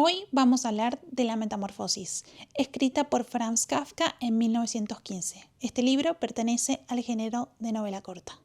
Hoy vamos a hablar de La Metamorfosis, escrita por Franz Kafka en 1915. Este libro pertenece al género de novela corta.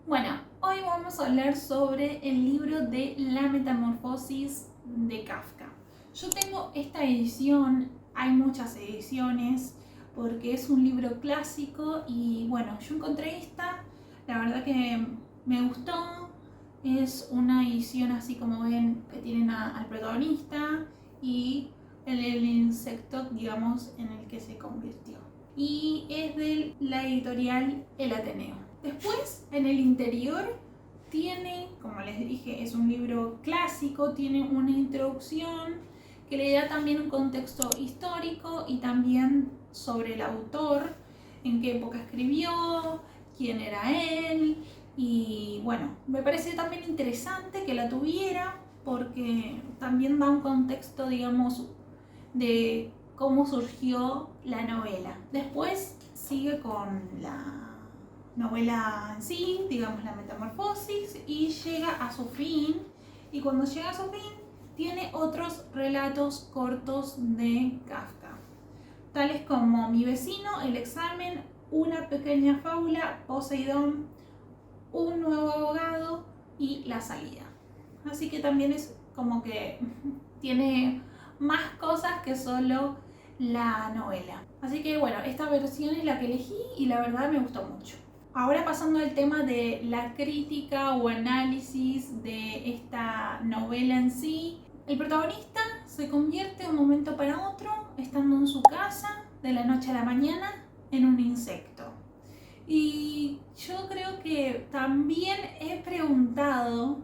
Bueno, hoy vamos a hablar sobre el libro de La Metamorfosis de Kafka. Yo tengo esta edición, hay muchas ediciones porque es un libro clásico y bueno, yo encontré esta, la verdad que me gustó. Es una edición así como ven que tienen al protagonista y el insecto, digamos, en el que se convirtió. Y es de la editorial El Ateneo. Después, en el interior, tiene, como les dije, es un libro clásico, tiene una introducción que le da también un contexto histórico y también sobre el autor, en qué época escribió, quién era él. Y bueno, me parece también interesante que la tuviera porque también da un contexto, digamos, de cómo surgió la novela. Después sigue con la novela en sí, digamos La Metamorfosis, y llega a su fin. Y cuando llega a su fin, tiene otros relatos cortos de Kafka, tales como Mi vecino, El examen, Una pequeña fábula, Poseidón, Un nuevo abogado y La salida. Así que también es como que tiene más cosas que solo la novela. Así que bueno, esta versión es la que elegí y la verdad me gustó mucho. Ahora pasando al tema de la crítica o análisis de esta novela en sí. El protagonista se convierte de un momento para otro, estando en su casa, de la noche a la mañana, en un insecto. Y yo creo que también he preguntado,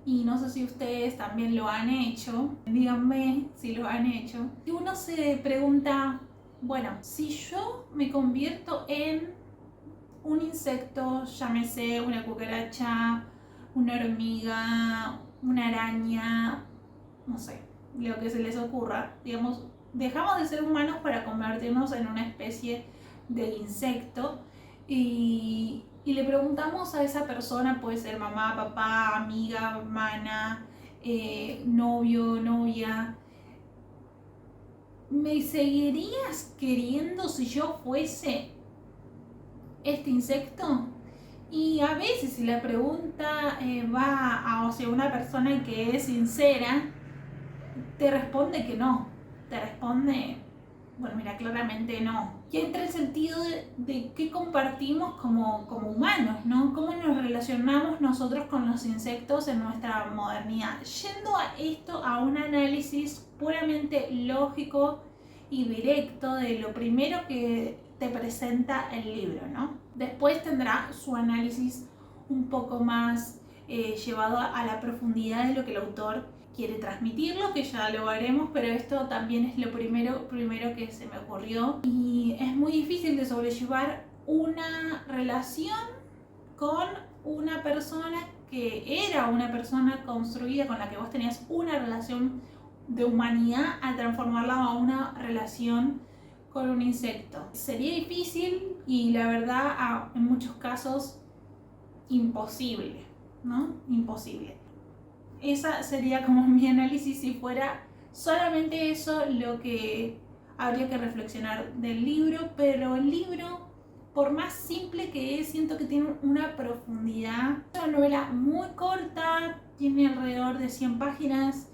y no sé si ustedes también lo han hecho, díganme si lo han hecho, y uno se pregunta, bueno, si yo me convierto en un insecto, llámese una cucaracha, una hormiga, una araña, no sé, lo que se les ocurra, digamos, dejamos de ser humanos para convertirnos en una especie de insecto y le preguntamos a esa persona, puede ser mamá, papá, amiga, hermana, novio, novia, ¿me seguirías queriendo si yo fuese este insecto? Y a veces si la pregunta va hacia una persona que es sincera, te responde que no, te responde, bueno, mira, claramente no. Y entra el sentido de qué compartimos como humanos, ¿no? Cómo nos relacionamos nosotros con los insectos en nuestra modernidad. Yendo a esto, a un análisis puramente lógico y directo de lo primero que te presenta el libro, ¿no? Después tendrá su análisis un poco más llevado a la profundidad de lo que el autor quiere transmitirlo, que ya lo haremos, pero esto también es lo primero que se me ocurrió. Y es muy difícil de sobrellevar una relación con una persona que era una persona construida, con la que vos tenías una relación de humanidad, a transformarla a una relación con un insecto. Sería difícil y la verdad en muchos casos imposible, ¿no? Imposible. Esa sería como mi análisis si fuera solamente eso lo que habría que reflexionar del libro, pero el libro, por más simple que es, siento que tiene una profundidad. Es una novela muy corta, tiene alrededor de 100 páginas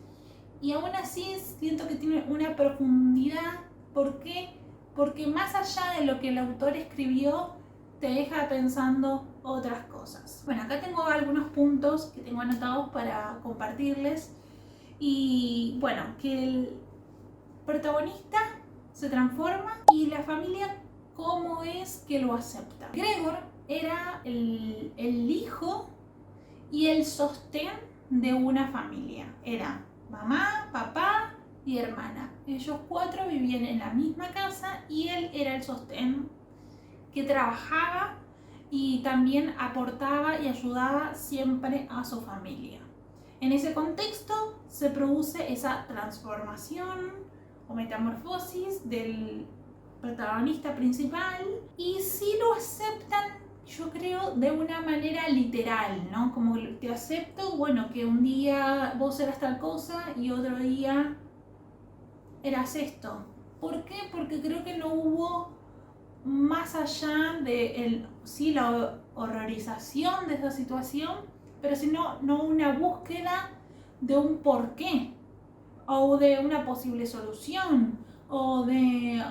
y aún así siento que tiene una profundidad. ¿Por qué? Porque más allá de lo que el autor escribió, te deja pensando otras cosas. Bueno, acá tengo algunos puntos que tengo anotados para compartirles. Y bueno, que el protagonista se transforma y la familia, ¿cómo es que lo acepta? Gregor era el hijo y el sostén de una familia. Era mamá, papá y hermana. Ellos 4 vivían en la misma casa y él era el sostén que trabajaba y también aportaba y ayudaba siempre a su familia. En ese contexto se produce esa transformación o metamorfosis del protagonista principal y sí lo aceptan, yo creo, de una manera literal, ¿no? Como te acepto, bueno, que un día vos eras tal cosa y otro día eras esto. ¿Por qué? Porque creo que no hubo más allá de sí, la horrorización de esa situación, pero sino no una búsqueda de un porqué o de una posible solución o de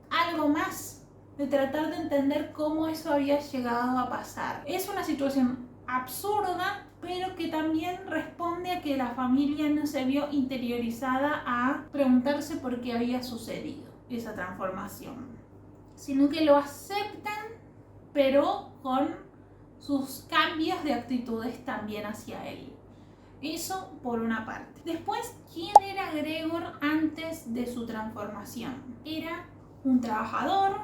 algo más, de tratar de entender cómo eso había llegado a pasar. Es una situación absurda, pero que también responde a que la familia no se vio interiorizada a preguntarse por qué había sucedido esa transformación, sino que lo aceptan, pero con sus cambios de actitudes también hacia él. Eso por una parte. Después, ¿quién era Gregor antes de su transformación? Era un trabajador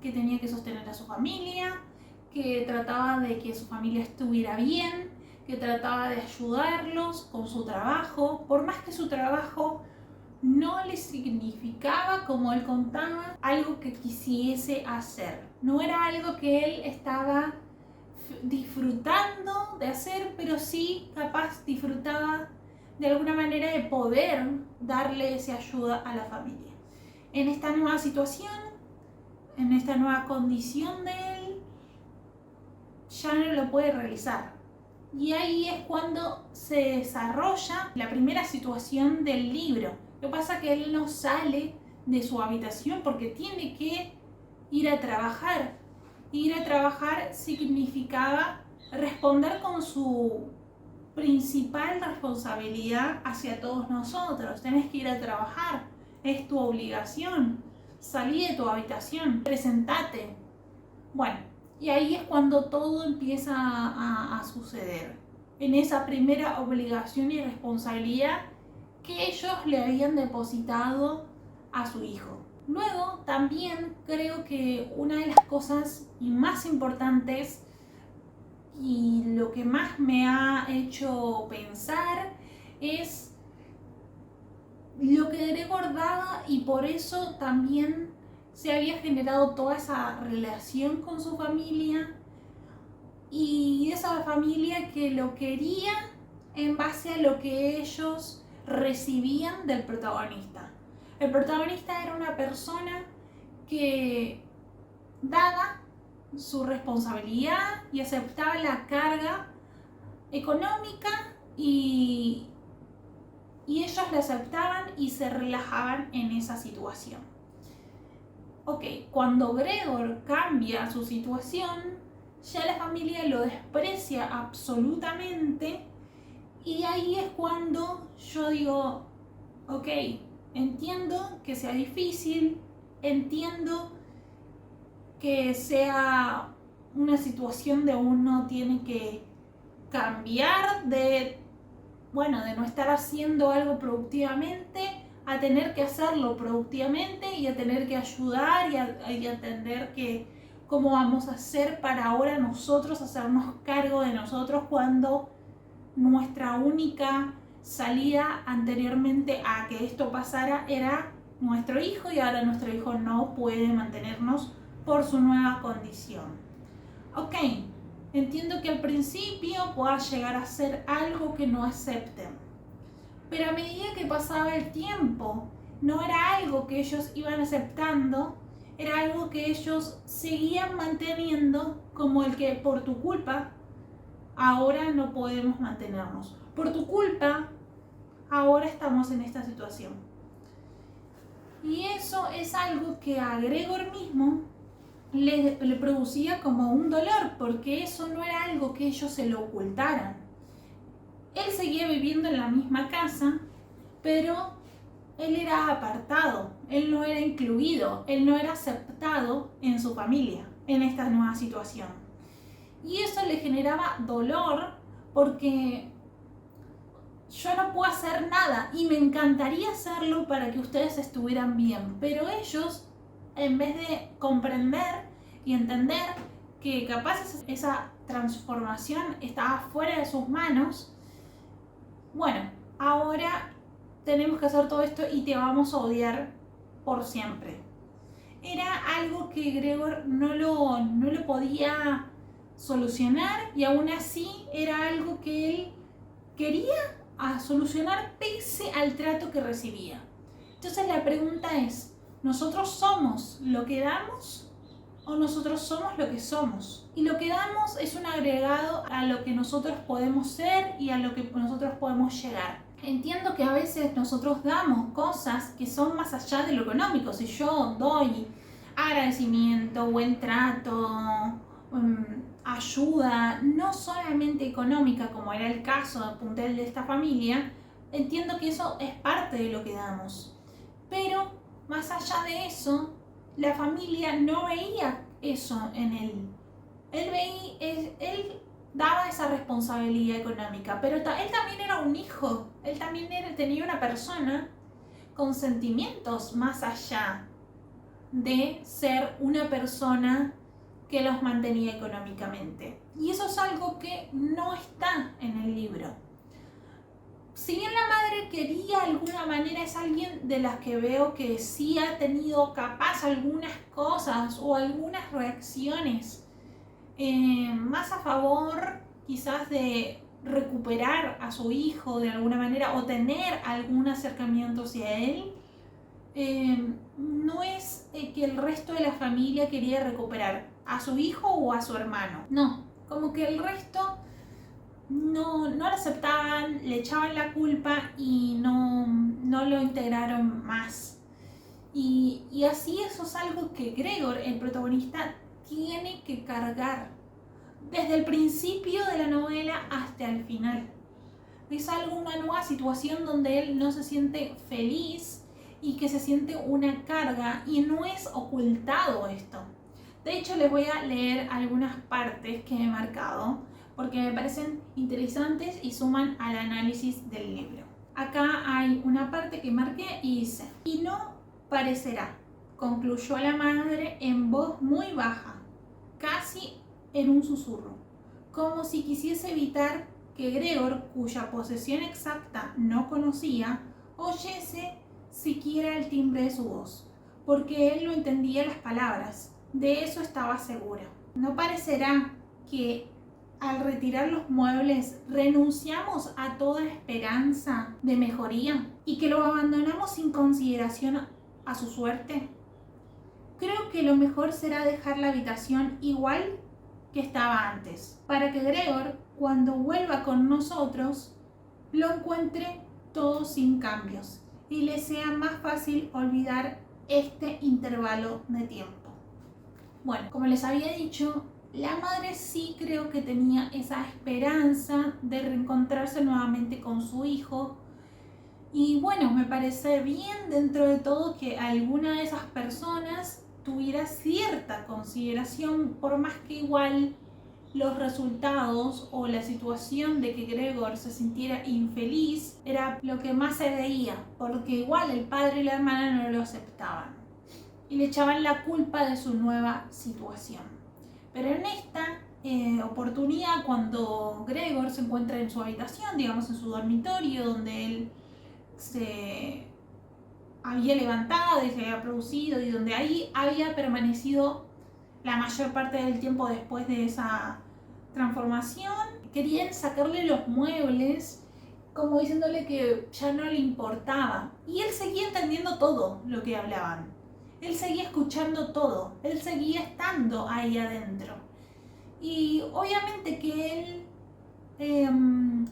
que tenía que sostener a su familia, que trataba de que su familia estuviera bien, que trataba de ayudarlos con su trabajo, por más que su trabajo no le significaba, como él contaba, algo que quisiese hacer. No era algo que él estaba disfrutando de hacer, pero sí capaz disfrutaba de alguna manera de poder darle esa ayuda a la familia. En esta nueva situación, en esta nueva condición de él, ya no lo puede realizar. Y ahí es cuando se desarrolla la primera situación del libro. Lo que pasa es que él no sale de su habitación porque tiene que ir a trabajar. Ir a trabajar significaba responder con su principal responsabilidad hacia todos nosotros. Tenés que ir a trabajar, es tu obligación. Salí de tu habitación, presentate. Bueno, y ahí es cuando todo empieza a suceder. En esa primera obligación y responsabilidad que ellos le habían depositado a su hijo. Luego también creo que una de las cosas más importantes y lo que más me ha hecho pensar es lo que Gregor daba, y por eso también se había generado toda esa relación con su familia y esa familia que lo quería en base a lo que ellos recibían del protagonista. El protagonista era una persona que daba su responsabilidad y aceptaba la carga económica y ellos la aceptaban y se relajaban en esa situación. Ok, cuando Gregor cambia su situación, ya la familia lo desprecia absolutamente y ahí es cuando yo digo, ok, entiendo que sea difícil, entiendo que sea una situación de uno tiene que cambiar de no estar haciendo algo productivamente a tener que hacerlo productivamente y a tener que ayudar y a entender que cómo vamos a hacer para ahora nosotros hacernos cargo de nosotros cuando nuestra única salida anteriormente a que esto pasara era nuestro hijo y ahora nuestro hijo no puede mantenernos por su nueva condición. Ok, entiendo que al principio pueda llegar a ser algo que no acepten, pero a medida que pasaba el tiempo, no era algo que ellos iban aceptando, era algo que ellos seguían manteniendo, como el que por tu culpa ahora no podemos mantenernos. Por tu culpa ahora estamos en esta situación. Y eso es algo que a Gregor mismo le producía como un dolor, porque eso no era algo que ellos se lo ocultaran. Él seguía viviendo en la misma casa, pero él era apartado, él no era incluido, él no era aceptado en su familia, en esta nueva situación. Y eso le generaba dolor porque yo no puedo hacer nada y me encantaría hacerlo para que ustedes estuvieran bien, pero ellos, en vez de comprender y entender que capaz esa transformación estaba fuera de sus manos, bueno, ahora tenemos que hacer todo esto y te vamos a odiar por siempre. Era algo que Gregor no lo podía solucionar y aún así era algo que él quería solucionar pese al trato que recibía. Entonces la pregunta es, ¿nosotros somos lo que damos o nosotros somos lo que somos? Y lo que damos es un agregado a lo que nosotros podemos ser y a lo que nosotros podemos llegar. Entiendo que a veces nosotros damos cosas que son más allá de lo económico. Si yo doy agradecimiento, buen trato, ayuda, no solamente económica como era el caso puntual de esta familia, entiendo que eso es parte de lo que damos. Pero más allá de eso, la familia no veía eso en él. Él daba esa responsabilidad económica, pero él también era un hijo, él también tenía una persona con sentimientos más allá de ser una persona que los mantenía económicamente. Y eso es algo que no está en el libro. Si bien la madre quería de alguna manera, es alguien de las que veo que sí ha tenido capaz algunas cosas o algunas reacciones más a favor quizás de recuperar a su hijo de alguna manera o tener algún acercamiento hacia él. No es que el resto de la familia quería recuperar a su hijo o a su hermano. No, como que el resto no lo aceptaban, le echaban la culpa y no lo integraron más. Y así eso es algo que Gregor, el protagonista, tiene que cargar desde el principio de la novela hasta el final. Es una nueva situación donde él no se siente feliz y que se siente una carga y no es ocultado esto. De hecho, les voy a leer algunas partes que he marcado porque me parecen interesantes y suman al análisis del libro. Acá hay una parte que marqué y dice: "Y no parecerá", concluyó la madre en voz muy baja, casi en un susurro, como si quisiese evitar que Gregor, cuya posesión exacta no conocía, oyese siquiera el timbre de su voz, porque él no entendía las palabras, de eso estaba segura. ¿No parecerá que al retirar los muebles renunciamos a toda esperanza de mejoría y que lo abandonamos sin consideración a su suerte? Creo que lo mejor será dejar la habitación igual que estaba antes, para que Gregor, cuando vuelva con nosotros, lo encuentre todo sin cambios y le sea más fácil olvidar este intervalo de tiempo. Bueno, como les había dicho, la madre sí creo que tenía esa esperanza de reencontrarse nuevamente con su hijo. Y bueno, me parece bien dentro de todo que alguna de esas personas tuviera cierta consideración, por más que igual los resultados o la situación de que Gregor se sintiera infeliz era lo que más se veía, porque igual el padre y la hermana no lo aceptaban y le echaban la culpa de su nueva situación. Pero en esta oportunidad, cuando Gregor se encuentra en su habitación, digamos en su dormitorio, donde él se había levantado y se había producido y donde ahí había permanecido la mayor parte del tiempo después de esa transformación, querían sacarle los muebles como diciéndole que ya no le importaba, y él seguía entendiendo todo lo que hablaban, él seguía escuchando todo, él seguía estando ahí adentro, y obviamente que él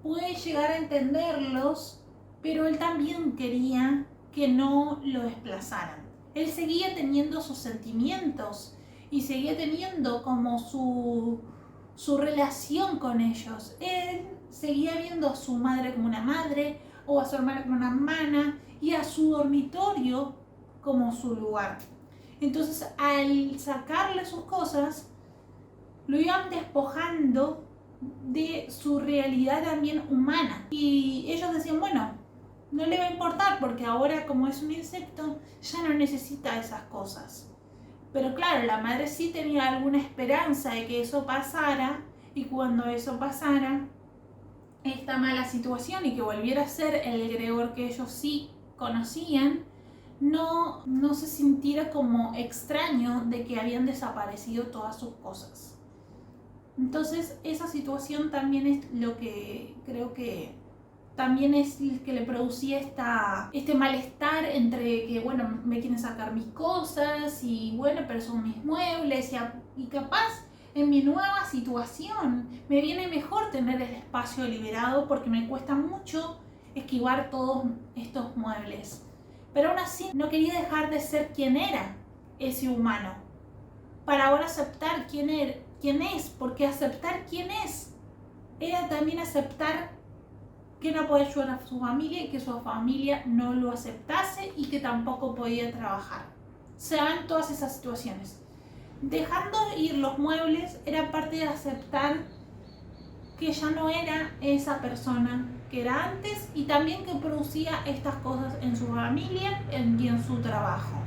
puede llegar a entenderlos, pero él también quería que no lo desplazaran. Él seguía teniendo sus sentimientos y seguía teniendo como su relación con ellos. Él seguía viendo a su madre como una madre, o a su hermana como una hermana, y a su dormitorio como su lugar. Entonces, al sacarle sus cosas, lo iban despojando de su realidad también humana. Y ellos decían, bueno, no le va a importar porque ahora como es un insecto ya no necesita esas cosas. Pero claro, la madre sí tenía alguna esperanza de que eso pasara, y cuando eso pasara, esta mala situación y que volviera a ser el Gregor que ellos sí conocían, no se sintiera como extraño de que habían desaparecido todas sus cosas. Entonces esa situación también es lo que creo que también es el que le producía este malestar entre que, bueno, me quieren sacar mis cosas y bueno, pero son mis muebles y capaz en mi nueva situación me viene mejor tener el espacio liberado porque me cuesta mucho esquivar todos estos muebles. Pero aún así no quería dejar de ser quien era ese humano para ahora aceptar quién es, porque aceptar quién es era también aceptar que no podía ayudar a su familia y que su familia no lo aceptase y que tampoco podía trabajar. Se dan todas esas situaciones. Dejando ir los muebles era parte de aceptar que ya no era esa persona que era antes y también que producía estas cosas en su familia y en su trabajo.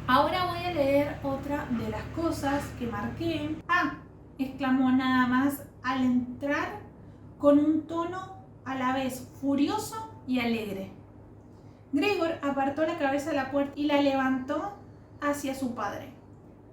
Ahora voy a leer otra de las cosas que marqué. Exclamó nada más al entrar con un tono a la vez furioso y alegre. Gregor apartó la cabeza de la puerta y la levantó hacia su padre.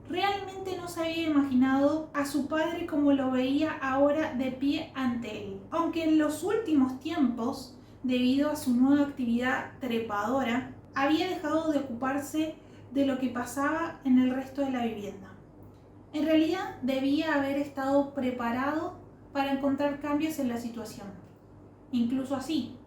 Realmente no se había imaginado a su padre como lo veía ahora de pie ante él. Aunque en los últimos tiempos, debido a su nueva actividad trepadora, había dejado de ocuparse de lo que pasaba en el resto de la vivienda. En realidad debía haber estado preparado para encontrar cambios en la situación. Incluso así,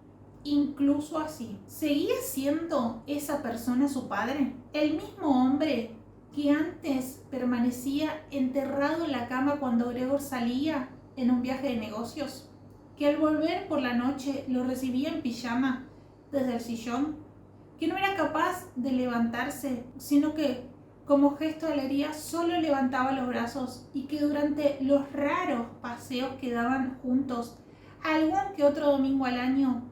¿seguía siendo esa persona su padre? El mismo hombre que antes permanecía enterrado en la cama cuando Gregor salía en un viaje de negocios, que al volver por la noche lo recibía en pijama desde el sillón, que no era capaz de levantarse, sino que como gesto de alegría solo levantaba los brazos, y que durante los raros paseos que daban juntos algún que otro domingo al año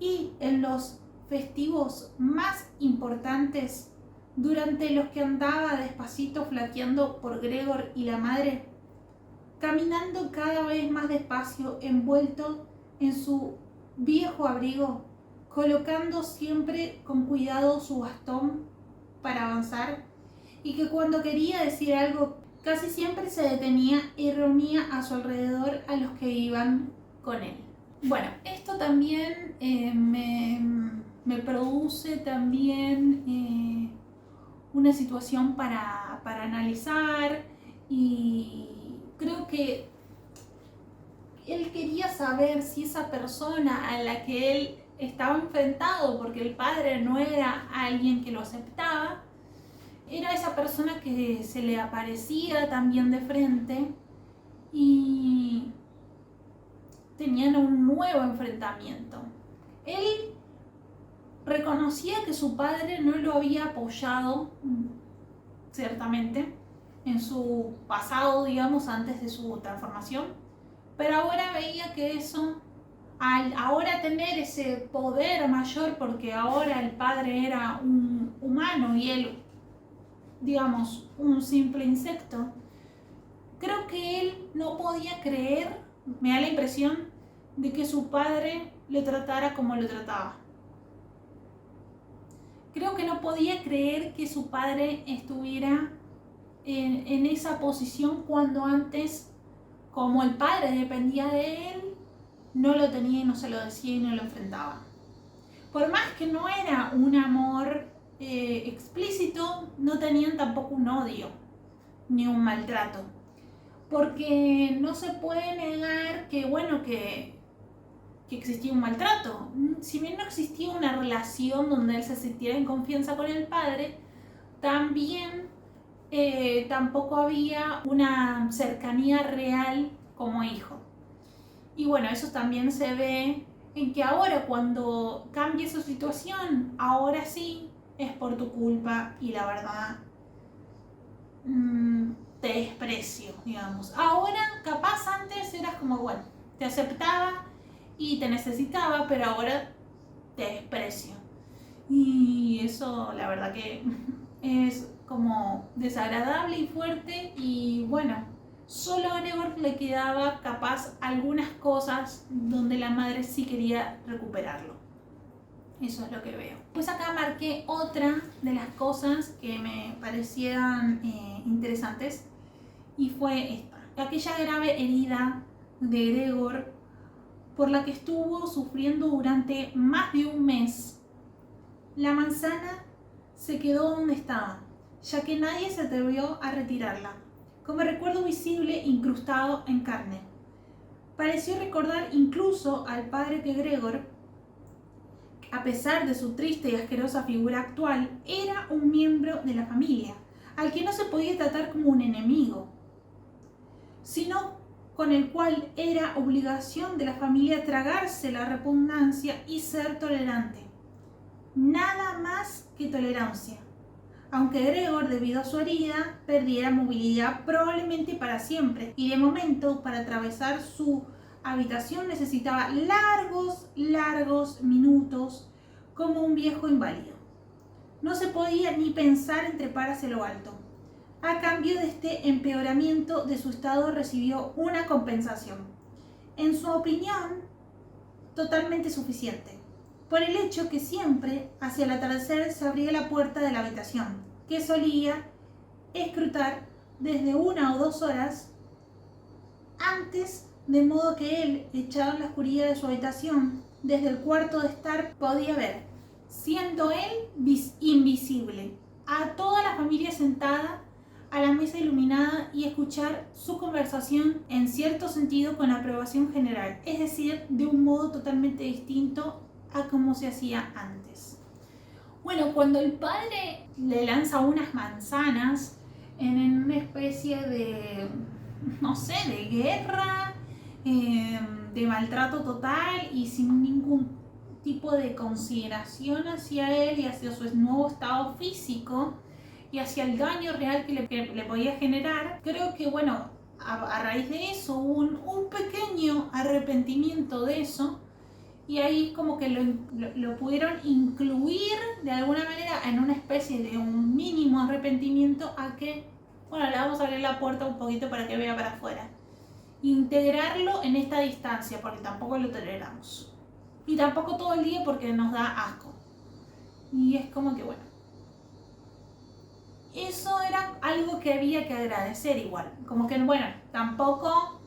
y en los festivos más importantes, durante los que andaba despacito flaqueando por Gregor y la madre, caminando cada vez más despacio, envuelto en su viejo abrigo, colocando siempre con cuidado su bastón para avanzar, y que cuando quería decir algo casi siempre se detenía y reunía a su alrededor a los que iban con él. Bueno, esto también me produce también una situación para analizar, y creo que él quería saber si esa persona a la que él estaba enfrentado, porque el padre no era alguien que lo aceptaba, era esa persona que se le aparecía también de frente y tenían un nuevo enfrentamiento. Él reconocía que su padre no lo había apoyado, ciertamente, en su pasado, digamos, antes de su transformación, pero ahora veía que eso, al ahora tener ese poder mayor, porque ahora el padre era un humano y él, digamos, un simple insecto, creo que él no podía creer, me da la impresión, de que su padre le tratara como lo trataba. Creo que no podía creer que su padre estuviera en esa posición cuando antes, como el padre dependía de él, no lo tenía y no se lo decía y no lo enfrentaba. Por más que no era un amor explícito, no tenían tampoco un odio ni un maltrato. Porque no se puede negar que, bueno, que existía un maltrato. Si bien no existía una relación donde él se sintiera en confianza con el padre, también tampoco había una cercanía real como hijo. Y bueno, eso también se ve en que ahora, cuando cambia esa situación, ahora sí es por tu culpa, y la verdad te desprecio, digamos. Ahora, capaz antes eras como, bueno, te aceptaba y te necesitaba, pero ahora te desprecio. Y eso, la verdad que es como desagradable y fuerte. Y bueno, solo a Gregor le quedaba capaz algunas cosas donde la madre sí quería recuperarlo. Eso es lo que veo. Pues acá marqué otra de las cosas que me parecieran interesantes, y fue esta. Aquella grave herida de Gregor por la que estuvo sufriendo durante más de un mes. La manzana se quedó donde estaba, ya que nadie se atrevió a retirarla, como recuerdo visible incrustado en carne. Pareció recordar incluso al padre que Gregor, a pesar de su triste y asquerosa figura actual, era un miembro de la familia, al que no se podía tratar como un enemigo, sino con el cual era obligación de la familia tragarse la repugnancia y ser tolerante. Nada más que tolerancia. Aunque Gregor, debido a su herida, perdiera movilidad probablemente para siempre, y de momento, para atravesar su habitación necesitaba largos minutos como un viejo inválido. No se podía ni pensar en trepar hacia lo alto. A cambio de este empeoramiento de su estado recibió una compensación, en su opinión, totalmente suficiente, por el hecho que siempre, hacia el atardecer, se abría la puerta de la habitación, que solía escrutar desde 1 o 2 horas antes, de modo que él, echado en la oscuridad de su habitación, desde el cuarto de estar, podía ver, siendo él invisible, a toda la familia sentada a la mesa iluminada y escuchar su conversación en cierto sentido con la aprobación general, es decir, de un modo totalmente distinto a como se hacía antes. Bueno, cuando el padre le lanza unas manzanas en una especie de, no sé, de guerra, de maltrato total y sin ningún tipo de consideración hacia él y hacia su nuevo estado físico y hacia el daño real que le podía generar, creo que bueno, a raíz de eso hubo un pequeño arrepentimiento de eso, y ahí como que lo pudieron incluir de alguna manera en una especie de un mínimo arrepentimiento a que, bueno, le vamos a abrir la puerta un poquito para que vea para afuera. Integrarlo en esta distancia, porque tampoco lo toleramos. Y tampoco todo el día porque nos da asco. Y es como que bueno. Eso era algo que había que agradecer igual. Como que bueno, tampoco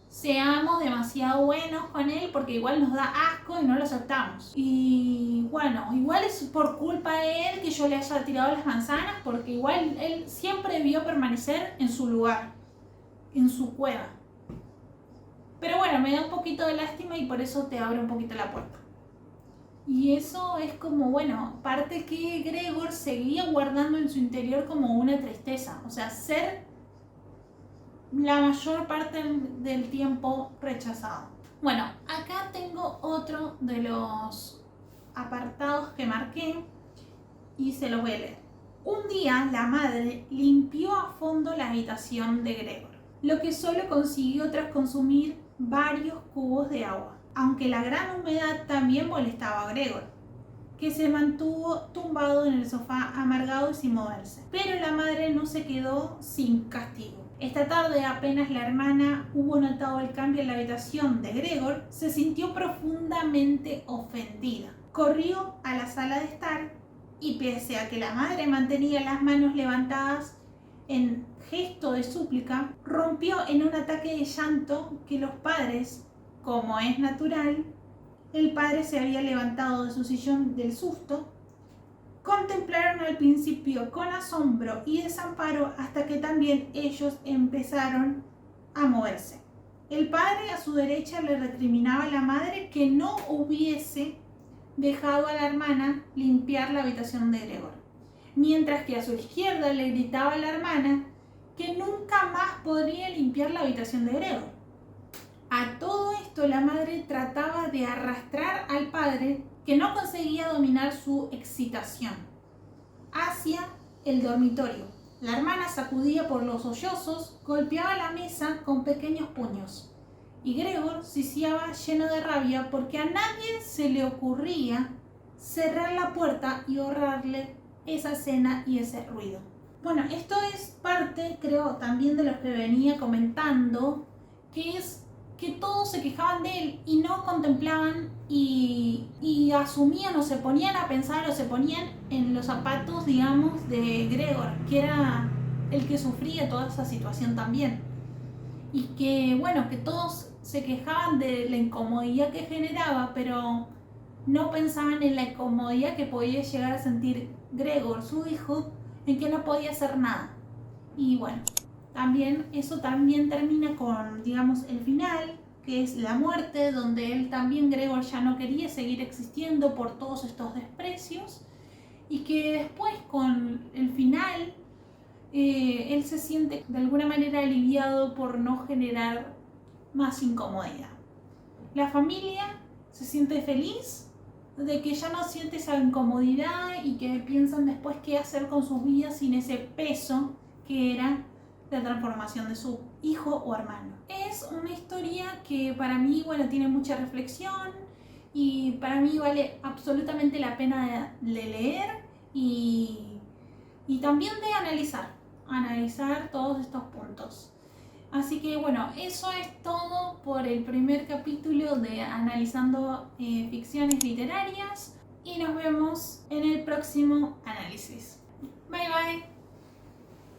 seamos demasiado buenos con él porque igual nos da asco y no lo aceptamos. Y bueno, igual es por culpa de él que yo le haya tirado las manzanas, porque igual él siempre debió permanecer en su lugar, en su cueva. Pero bueno, me da un poquito de lástima y por eso te abre un poquito la puerta. Y eso es como, bueno, parte que Gregor seguía guardando en su interior como una tristeza. O sea, ser la mayor parte del tiempo rechazado. Bueno, acá tengo otro de los apartados que marqué y se los voy a leer. Un día la madre limpió a fondo la habitación de Gregor, lo que solo consiguió tras consumir varios cubos de agua, aunque la gran humedad también molestaba a Gregor, que se mantuvo tumbado en el sofá amargado y sin moverse. Pero la madre no se quedó sin castigo. Esta tarde, apenas la hermana hubo notado el cambio en la habitación de Gregor, se sintió profundamente ofendida. Corrió a la sala de estar y, pese a que la madre mantenía las manos levantadas en gesto de súplica, rompió en un ataque de llanto que los padres, como es natural, el padre se había levantado de su sillón del susto, contemplaron al principio con asombro y desamparo hasta que también ellos empezaron a moverse. El padre a su derecha le recriminaba a la madre que no hubiese dejado a la hermana limpiar la habitación de Gregor, mientras que a su izquierda le gritaba a la hermana que nunca más podría limpiar la habitación de Gregor. A todo esto la madre trataba de arrastrar al padre, que no conseguía dominar su excitación, hacia el dormitorio, La hermana sacudía por los sollozos, golpeaba la mesa con pequeños puños. Y Gregor sisiaba lleno de rabia porque a nadie se le ocurría cerrar la puerta y ahorrarle esa escena y ese ruido. Bueno, esto es parte, creo, también de lo que venía comentando, que es que todos se quejaban de él y no contemplaban y asumían o se ponían a pensar o se ponían en los zapatos, digamos, de Gregor, que era el que sufría toda esa situación también. Y que, bueno, que todos se quejaban de la incomodidad que generaba, pero no pensaban en la incomodidad que podía llegar a sentir Gregor, su hijo, en que no podía hacer nada. Y bueno, también eso también termina con, digamos, el final, que es la muerte, donde él también, Gregor, ya no quería seguir existiendo por todos estos desprecios, y que después con el final él se siente de alguna manera aliviado por no generar más incomodidad. La familia se siente feliz de que ya no siente esa incomodidad y que piensan después qué hacer con sus vidas sin ese peso que era la transformación de su hijo o hermano. Es una historia que para mí, bueno, tiene mucha reflexión y para mí vale absolutamente la pena de leer y también de analizar todos estos puntos. Así que bueno, eso es todo por el primer capítulo de Analizando Ficciones Literarias y nos vemos en el próximo análisis. Bye bye.